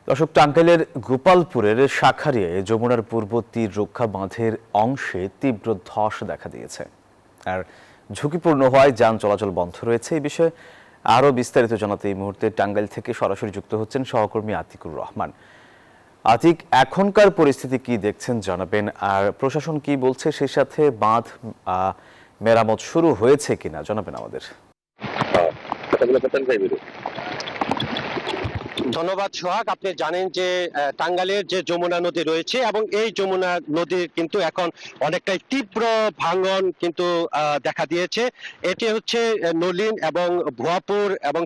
দর্শক, টাঙ্গাইলের গোপালপুরের শাঁখারীয়ায় যমুনার পূর্ব তীর রক্ষা বাঁধের অংশে তীব্র ধস দেখা দিয়েছে আর ঝুঁকিপূর্ণ হওয়ায় যান চলাচল বন্ধ রয়েছে। এই বিষয়ে আরও বিস্তারিত জানাতে এই মুহূর্তে টাঙ্গাইল থেকে সরাসরি যুক্ত হচ্ছেন সহকর্মী আতিকুর রহমান। আতিক, এখনকার পরিস্থিতি কি দেখছেন জানাবেন, আর প্রশাসন কি বলছে, সেই সাথে বাঁধ মেরামত শুরু হয়েছে কিনা জানাবেন আমাদের। ধন্যবাদ সোহাগ। আপনি জানেন যে টাঙ্গাইলের যে যমুনা নদী রয়েছে এবং এই যমুনা নদীর কিন্তু এখন অনেকটাই তীব্র ভাঙন কিন্তু দেখা দিয়েছে। এটি হচ্ছে নলিন এবং ভুয়াপুর এবং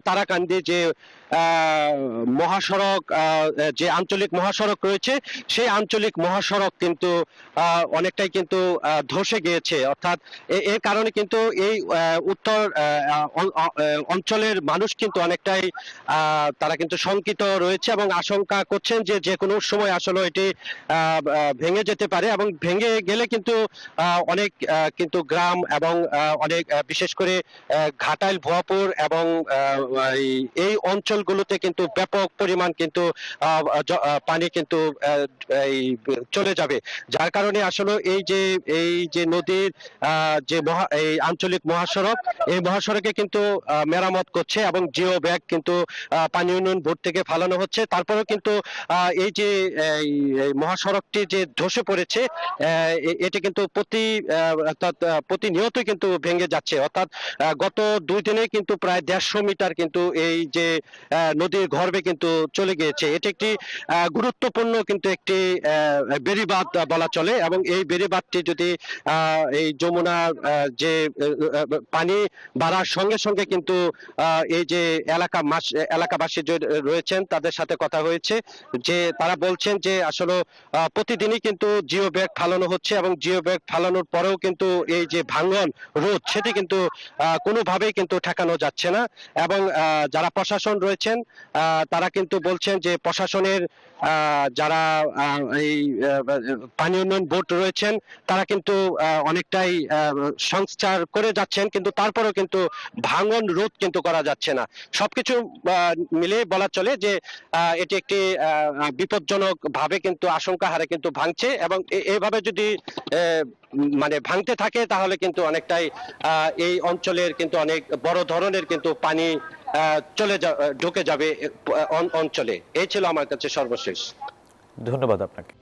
তারাকান্দি যে মহাসড়ক, যে আঞ্চলিক মহাসড়ক রয়েছে, সেই আঞ্চলিক মহাসড়ক কিন্তু অনেকটাই কিন্তু ধসে গিয়েছে। অর্থাৎ এর কারণে কিন্তু এই উত্তর অঞ্চলের মানুষ কিন্তু অনেকটাই তারা কিন্তু শঙ্কিত রয়েছে এবং আশঙ্কা করছেন যে যে কোনো সময় আসলে এটি ভেঙে যেতে পারে এবং ভেঙে গেলে কিন্তু অনেক কিন্তু গ্রাম এবং অনেক বিশেষ করে ঘাটাইল, ভুয়াপুর এবং এই অঞ্চলগুলোতে কিন্তু ব্যাপক পরিমাণ কিন্তু পানি কিন্তু চলে যাবে। যার কারণে আসলে এই যে নদীর যে এই আঞ্চলিক মহাসড়ক, এই মহাসড়কে কিন্তু মেরামত করছে এবং জিও ব্যাগ কিন্তু পানি উন্নয়ন বোর্ড থেকে ফালানো হচ্ছে। তারপরেও কিন্তু এই যে মহাসড়কটি যে ধসে পড়েছে, এটি কিন্তু প্রতিনিয়ত কিন্তু ভেঙে যাচ্ছে। অর্থাৎ গত 2 দিনে কিন্তু প্রায় 150 মিটার কিন্তু এই যে নদীর গর্ভে কিন্তু চলে গিয়েছে। এটি একটি গুরুত্বপূর্ণ কিন্তু একটি বেড়িবাঁধ বলা চলে এবং এই বেড়িবাঁধটি যদি এই যমুনার যে পানি বাড়ার সঙ্গে সঙ্গে কিন্তু এই যে এলাকাবাসী যে রয়েছেন তাদের সাথে কথা হয়েছে, যে তারা বলছেন যে আসলে প্রতিদিনই কিন্তু জিও ব্যাগ ফালানো হচ্ছে এবং জিও ব্যাগ ফালানোর পরেও কিন্তু এই যে ভাঙন রোধ, সেটি কিন্তু কোনোভাবেই কিন্তু ঠেকানো যাচ্ছে না। এবং যারা প্রশাসন রয়েছেন তারা কিন্তু বলছেন যে প্রশাসনের যারা এই পানি উন্নয়ন বোর্ড রয়েছেন তারা কিন্তু অনেকটাই সংস্কার করে যাচ্ছেন, কিন্তু তারপরেও কিন্তু ভাঙন রোধ কিন্তু করা যাচ্ছে না। সবকিছু মিলে বলা চলে যে এটি একটি বিপজ্জনক ভাবে কিন্তু আশঙ্কা হারে কিন্তু ভাঙছে এবং এইভাবে যদি মানে ভাঙতে থাকে তাহলে কিন্তু অনেকটাই এই অঞ্চলের কিন্তু অনেক বড় ধরনের কিন্তু পানি ঢুকে যাবে অঞ্চলে। এই ছিল আমার কাছে সর্বশেষ। ধন্যবাদ আপনাকে।